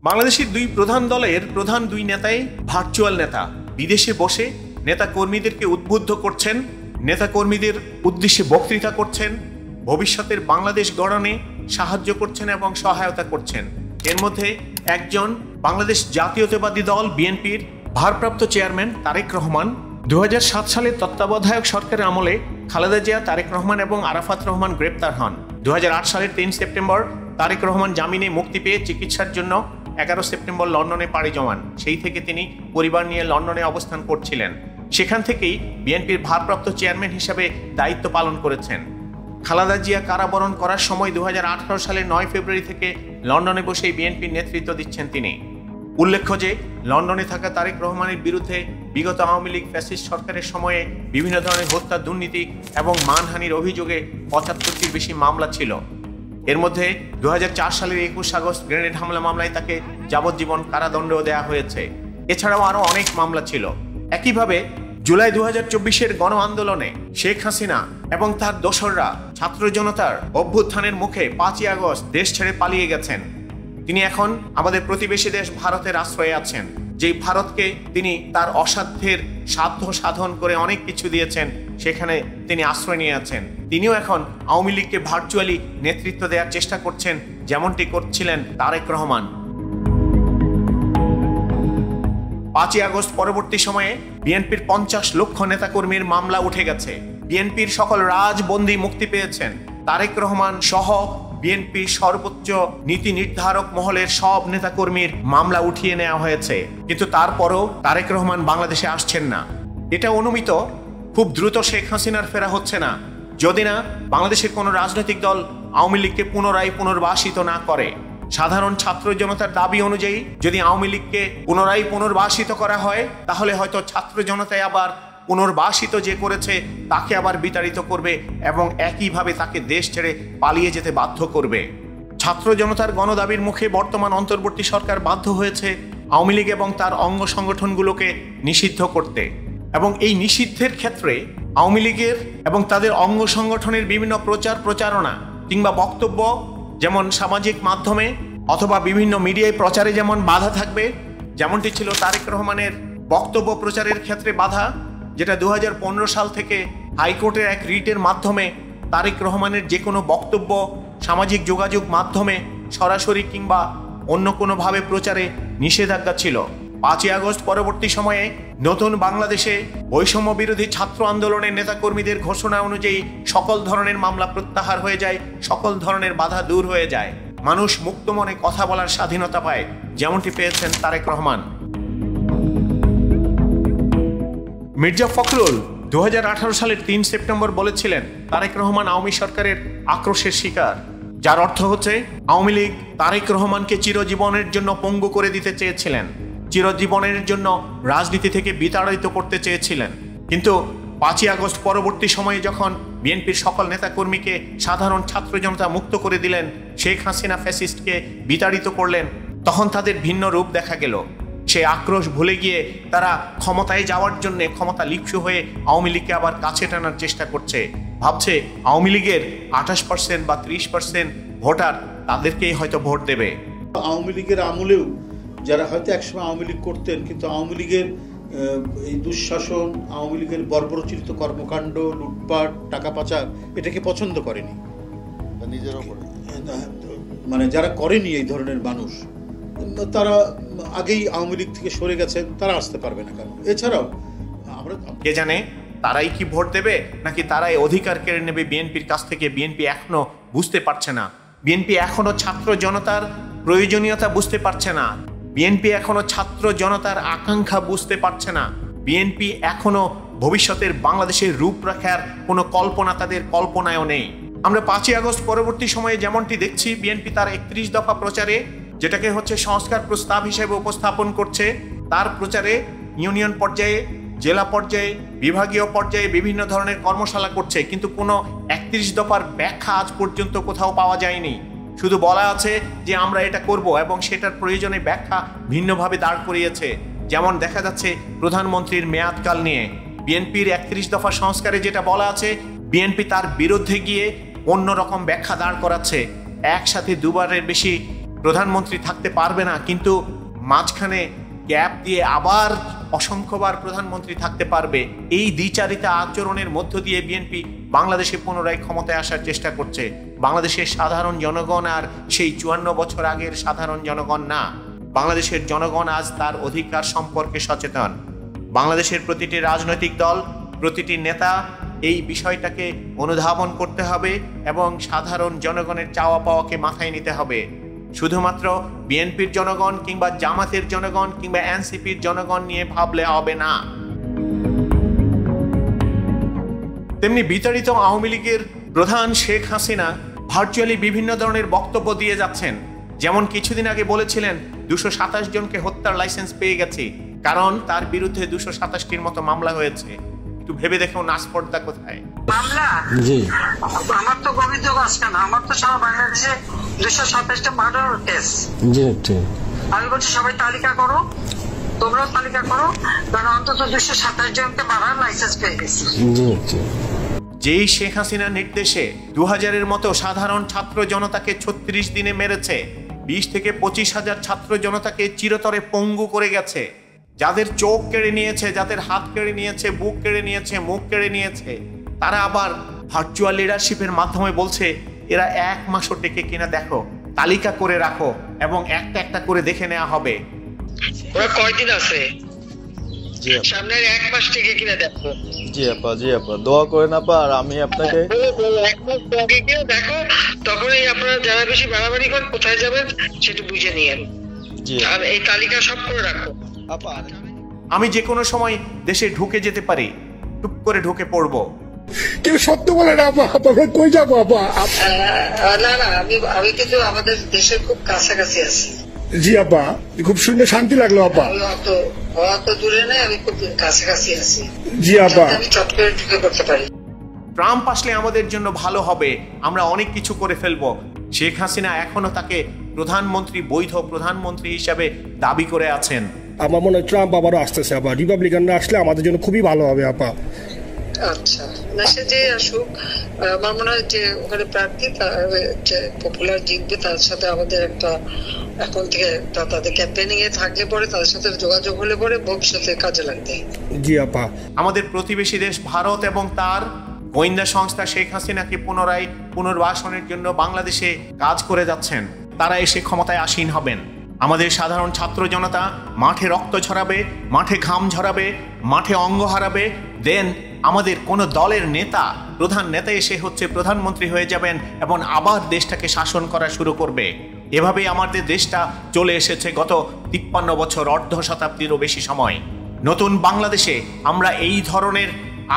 বাংলাদেশের দুই প্রধান দলের প্রধান দুই নেতাই ভার্চুয়াল নেতা। বিদেশে বসে নেতা কর্মীদেরকে উদ্বুদ্ধ করছেন, নেতা কর্মীদের উদ্দেশ্যে বক্তৃতা করছেন, ভবিষ্যতের বাংলাদেশ গড়নে সাহায্য করছেন এবং সহায়তা করছেন। এর মধ্যে একজন বাংলাদেশ জাতীয়তাবাদী দল বিএনপির ভারপ্রাপ্ত চেয়ারম্যান তারেক রহমান 2007 সালে তত্ত্বাবধায়ক সরকারের আমলে খালেদা জিয়া, তারেক রহমান এবং আরাফাত রহমান গ্রেপ্তার হন। 2008 সালের 3 সেপ্টেম্বর তারেক রহমান জামিনে মুক্তি পেয়ে চিকিৎসার জন্য 11 সেপ্টেম্বর লন্ডনে পাড়ি জমান। সেই থেকে তিনি পরিবার নিয়ে লন্ডনে অবস্থান করছিলেন। সেখান থেকেই বিএনপির ভারপ্রাপ্ত চেয়ারম্যান হিসেবে দায়িত্ব পালন করেছেন। খালেদা জিয়া কারাবরণ করার সময় 2018 সালের 9 ফেব্রুয়ারি থেকে লন্ডনে বসেই বিএনপির নেতৃত্ব দিচ্ছেন তিনি। উল্লেখ্য যে লন্ডনে থাকা তারেক রহমানের বিরুদ্ধে বিগত আওয়ামী লীগ ফ্যাসিস্ট সরকারের সময়ে বিভিন্ন ধরনের হত্যা, দুর্নীতি এবং মানহানির অভিযোগে 75টির বেশি মামলা ছিল। এর মধ্যে 2004 সালের 21 আগস্ট গ্রেনেড হামলা মামলায় তাকে যাবজ্জীবন কারাদণ্ড দেওয়া হয়েছে। এছাড়াও আরো অনেক মামলা ছিল। একইভাবে জুলাই 2024-এর গণ আন্দোলনে শেখ হাসিনা এবং তার দোসররা ছাত্র জনতার অভ্যুত্থানের মুখে 5ই আগস্ট দেশ ছেড়ে পালিয়ে গেছেন। তিনি এখন আমাদের প্রতিবেশী দেশ ভারতের আশ্রয়ে আছেন, যেই ভারতকে তিনি তার অসাধ্যের সাধ্য সাধন করে অনেক কিছু দিয়েছেন, সেখানে তিনি আশ্রয় নিয়ে আছেন। তিনিও এখন আওয়ামী লীগকে ভার্চুয়ালি নেতৃত্ব দেওয়ার চেষ্টা করছেন, যেমনটি করছিলেন তারেক রহমান। 5ই আগস্ট পরবর্তী সময়ে বিএনপির 50 লক্ষ নেতাকর্মীর মামলা উঠে গেছে। বিএনপির সকল রাজবন্দী মুক্তি পেয়েছেন। তারেক রহমান সহ বিএনপির সর্বোচ্চ নীতি নির্ধারক মহলের সব নেতাকর্মীর মামলা উঠিয়ে নেওয়া হয়েছে। কিন্তু তারপরও তারেক রহমান বাংলাদেশে আসছেন না। এটা অনুমিত খুব দ্রুত শেখ হাসিনার ফেরা হচ্ছে না, যদি না বাংলাদেশের কোনো রাজনৈতিক দল আওয়ামী লীগকে পুনরায় পুনর্বাসিত না করে। সাধারণ ছাত্র জনতার দাবি অনুযায়ী যদি আওয়ামী লীগকে পুনরায় পুনর্বাসিত করা হয়, তাহলে হয়তো ছাত্র জনতায় আবার পুনর্বাসিত যে করেছে তাকে আবার বিতাড়িত করবে এবং একইভাবে তাকে দেশ ছেড়ে পালিয়ে যেতে বাধ্য করবে। ছাত্র জনতার গণদাবির মুখে বর্তমান অন্তর্বর্তী সরকার বাধ্য হয়েছে আওয়ামী লীগ এবং তার অঙ্গ সংগঠনগুলোকে নিষিদ্ধ করতে। এবং এই নিষিদ্ধের ক্ষেত্রে আওয়ামী লীগের এবং তাদের অঙ্গ সংগঠনের বিভিন্ন প্রচারণা কিংবা বক্তব্য, যেমন সামাজিক মাধ্যমে অথবা বিভিন্ন মিডিয়ায় প্রচারে যেমন বাধা থাকবে, যেমনটি ছিল তারেক রহমানের বক্তব্য প্রচারের ক্ষেত্রে বাধা, যেটা 2015 সাল থেকে হাইকোর্টের এক রিটের মাধ্যমে তারেক রহমানের যে কোনো বক্তব্য সামাজিক যোগাযোগ মাধ্যমে সরাসরি কিংবা অন্য কোনোভাবে প্রচারে নিষেধাজ্ঞা ছিল। 5ই আগস্ট পরবর্তী সময়ে নতুন বাংলাদেশে বৈষম্য বিরোধী ছাত্র আন্দোলনের নেতাকর্মীদের ঘোষণা অনুযায়ী সকল ধরনের মামলা প্রত্যাহার হয়ে যায়, সকল ধরনের বাধা দূর হয়ে যায়। মানুষ মুক্ত মনে কথা বলার স্বাধীনতা পায়, যেমনটি পেয়েছেন তারেক রহমান। মির্জা ফখরুল 2018 সালের 3 সেপ্টেম্বর বলেছিলেন তারেক রহমান আওয়ামী সরকারের আক্রোশের শিকার, যার অর্থ হচ্ছে আওয়ামী লীগ তারেক রহমানকে চিরজীবনের জন্য পঙ্গু করে দিতে চেয়েছিলেন, চিরজীবনের জন্য রাজনীতি থেকে বিতাড়িত করতে চেয়েছিলেন। কিন্তু 5ই আগস্ট পরবর্তী সময়ে যখন বিএনপির সকল নেতাকর্মীকে সাধারণ ছাত্র জনতা মুক্ত করে দিলেন, শেখ হাসিনা ফ্যাসিস্টকে বিতাড়িত করলেন, তখন তাদের ভিন্ন রূপ দেখা গেল। সে আক্রোশ ভুলে গিয়ে তারা ক্ষমতায় যাওয়ার জন্য ক্ষমতা লিপ্সু হয়ে আওয়ামী লীগকে আবার কাছে টানার চেষ্টা করছে। ভাবছে আওয়ামী লীগের 28% বা 30% ভোটার তাদেরকেই হয়তো ভোট দেবে। আওয়ামী লীগের আমলেও যারা হয়তো একসময় আওয়ামী লীগ করতেন, কিন্তু আওয়ামী লীগের এই দুঃশাসন, আওয়ামী লীগের বর্বরোচিত কর্মকাণ্ড, লুটপাট, টাকা পাচার, এটাকে পছন্দ করেনি, মানে যারা করেনি এই ধরনের মানুষ, তারা আগেই আওয়ামী লীগ থেকে সরে গেছেন, তারা আসতে পারবে না কেন? এছাড়াও আমরা কে জানে তারাই কি ভোট দেবে নাকি তারাই অধিকার কেড়ে নেবে বিএনপির কাছ থেকে। বিএনপি এখনো বুঝতে পারছে না, বিএনপি এখনো ছাত্র জনতার প্রয়োজনীয়তা বুঝতে পারছে না, বিএনপি এখনো ছাত্র জনতার আকাঙ্ক্ষা বুঝতে পারছে না, বিএনপি এখনো ভবিষ্যতের বাংলাদেশের রূপরেখার কোনো কল্পনা তাদের কল্পনায়ও নেই। আমরা 5ই আগস্ট পরবর্তী সময়ে যেমনটি দেখছি, বিএনপি তার 31 দফা প্রচারে, যেটাকে হচ্ছে সংস্কার প্রস্তাব হিসেবে উপস্থাপন করছে, তার প্রচারে ইউনিয়ন পর্যায়ে, জেলা পর্যায়ে, বিভাগীয় পর্যায়ে বিভিন্ন ধরনের কর্মশালা করছে, কিন্তু কোনো 31 দফার ব্যাখ্যা আজ পর্যন্ত কোথাও পাওয়া যায়নি। শুধু বলা আছে যে আমরা এটা করব এবং সেটার প্রয়োজনে ব্যাখ্যা ভিন্নভাবে দাঁড় করিয়েছে। যেমন দেখা যাচ্ছে প্রধানমন্ত্রীর মেয়াদকাল নিয়ে বিএনপির 31 দফা সংস্কারে যেটা বলা আছে, বিএনপি তার বিরুদ্ধে গিয়ে অন্যরকম ব্যাখ্যা দাঁড় করাচ্ছে। একসাথে দুবারের বেশি প্রধানমন্ত্রী থাকতে পারবে না, কিন্তু মাঝখানে গ্যাপ দিয়ে আবার অসংখ্যবার প্রধানমন্ত্রী থাকতে পারবে। এই দ্বিচারিতা আচরণের মধ্য দিয়ে বিএনপি বাংলাদেশে পুনরায় ক্ষমতায় আসার চেষ্টা করছে। বাংলাদেশের সাধারণ জনগণ আর সেই 54 বছর আগের সাধারণ জনগণ না। বাংলাদেশের জনগণ আজ তার অধিকার সম্পর্কে সচেতন। বাংলাদেশের প্রতিটি রাজনৈতিক দল, প্রতিটি নেতা এই বিষয়টাকে অনুধাবন করতে হবে এবং সাধারণ জনগণের চাওয়া পাওয়াকে মাথায় নিতে হবে। শুধুমাত্র বিএনপির জনগণ কিংবা জামাতের জনগণ কিংবা এনসিপির জনগণ নিয়ে ভাবলে হবে না। তেমনি বিতাড়িত আওয়ামী লীগের প্রধান শেখ হাসিনা ভার্চুয়ালি বিভিন্ন ধরনের বক্তব্য দিয়ে যাচ্ছেন। যেমন কিছুদিন আগে বলেছিলেন 227 জনকে হত্যার লাইসেন্স পেয়ে গেছে, কারণ তার বিরুদ্ধে 227টির মতো মামলা হয়েছে। একটু ভেবে দেখো নাশপর্দা কোথায়। মামলা জি আমার তো অভিযোগ আসছে না, আমার তো সারা বাংলাদেশে 227টা মার্ডার কেস। জি ঠিক। আমি বলছি সবাই তালিকা করো, তোমরাও তালিকা করো, কারণ অন্তত 227 জনকে মারার লাইসেন্স পেয়ে গেছে। জি ঠিক। যেই শেখ হাসিনার নির্দেশে 2000-এর মতো সাধারণ ছাত্র জনতাকে 36 দিনে মেরেছে, 20 থেকে 25,000 ছাত্র জনতাকে চিরতরে পঙ্গু করে গেছে, যাদের চোখ কেড়ে নিয়েছে, যাদের হাত কেড়ে নিয়েছে, বুক কেড়ে নিয়েছে, মুখ কেড়ে নিয়েছে, তারা আবার ভার্চুয়াল লিডারশিপের মাধ্যমে বলছে এরা 1 মাসও টেকে কিনা দেখো, তালিকা করে রাখো এবং একটা একটা করে দেখে নেওয়া হবে। ওরা কয়দিন আছে? সামনের 1 মাস টেকে কিনা দেখো। জি আপা দোয়া করেন আপা। আর আমি আপনাকে 1 মাস টেকে কিনা দেখো, তখনই আপনারা যারা বেশি বাড়াবাড়ি করেন কোথায় যাবেন সেটা বুঝে নিয়েন। জি, আর এই তালিকা সব করে রাখো আপা। আমি যে কোনো সময় দেশে ঢুকে যেতে পারি, টুপ করে ঢুকে পড়বো। কেউ সত্য বলে না আপা, তখন কই যাবো আপা? না আমি কিন্তু আমাদের দেশের খুব কাছাকাছি আছি। জি আপা, খুব শুনে শান্তি লাগলো আপা। অত দূরে নেই, আমি খুব কাছাকাছি আছি। জি আপা, আমি চট করে ঢুকে করতে পারি। ট্রাম্প আসলে আমাদের জন্য ভালো হবে, আমরা অনেক কিছু করে ফেলবো। শেখ হাসিনা এখনো তাকে প্রধানমন্ত্রী, বৈধ প্রধানমন্ত্রী হিসাবে দাবি করে আছেন। আমার মনে হয় ট্রাম্প আবারও আসতেছে আপা। রিপাবলিকানরা আসলে আমাদের জন্য খুবই ভালো হবে আপা। আচ্ছা, না সে যে আসুক, আমার মনে হয় যে ওখানে প্রার্থী যে পপুলার জিতবে, তার সাথে আমাদের একটা এখন থেকে তাদের ক্যাম্পেইনিং এ থাকলে পরে, তাদের সাথে যোগাযোগ হলে পরে ভবিষ্যতে কাজে লাগবে। জি আপা। আমাদের প্রতিবেশী দেশ ভারত এবং তার গোয়েন্দা সংস্থা শেখ হাসিনাকে পুনর্বাসনের জন্য বাংলাদেশে কাজ করে যাচ্ছেন। তারা এসে ক্ষমতায় আসীন হবেন। আমাদের সাধারণ ছাত্র জনতা মাঠে রক্ত ঝরাবে, মাঠে ঘাম ঝরাবে, মাঠে অঙ্গ হারাবে। দেন আমাদের কোনো দলের নেতা, প্রধান নেতা এসে প্রধানমন্ত্রী হয়ে যাবেন এবং আবার দেশটাকে শাসন করা শুরু করবে। এভাবেই আমাদের দেশটা চলে এসেছে গত 53 বছর, অর্ধ শতাব্দীরও বেশি সময়। নতুন বাংলাদেশে আমরা এই ধরনের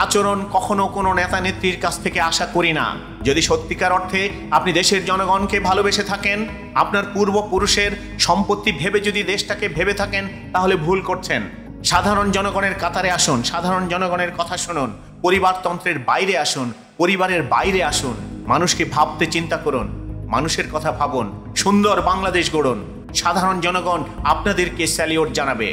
আচরণ কখনো কোনো নেতা নেত্রীর কাছ থেকে আশা করি না। যদি সত্যিকার অর্থে আপনি দেশের জনগণকে ভালোবেসে থাকেন, আপনার পূর্বপুরুষের সম্পত্তি ভেবে যদি দেশটাকে ভেবে থাকেন, তাহলে ভুল করছেন। সাধারণ জনগণের কাতারে আসুন, সাধারণ জনগণের কথা শুনুন, পরিবারতন্ত্রের বাইরে আসুন, পরিবারের বাইরে আসুন, মানুষকে ভাবতে চিন্তা করুন, মানুষের কথা ভাবুন, সুন্দর বাংলাদেশ গড়ুন। সাধারণ জনগণ আপনাদেরকে স্যালিউট জানাবে।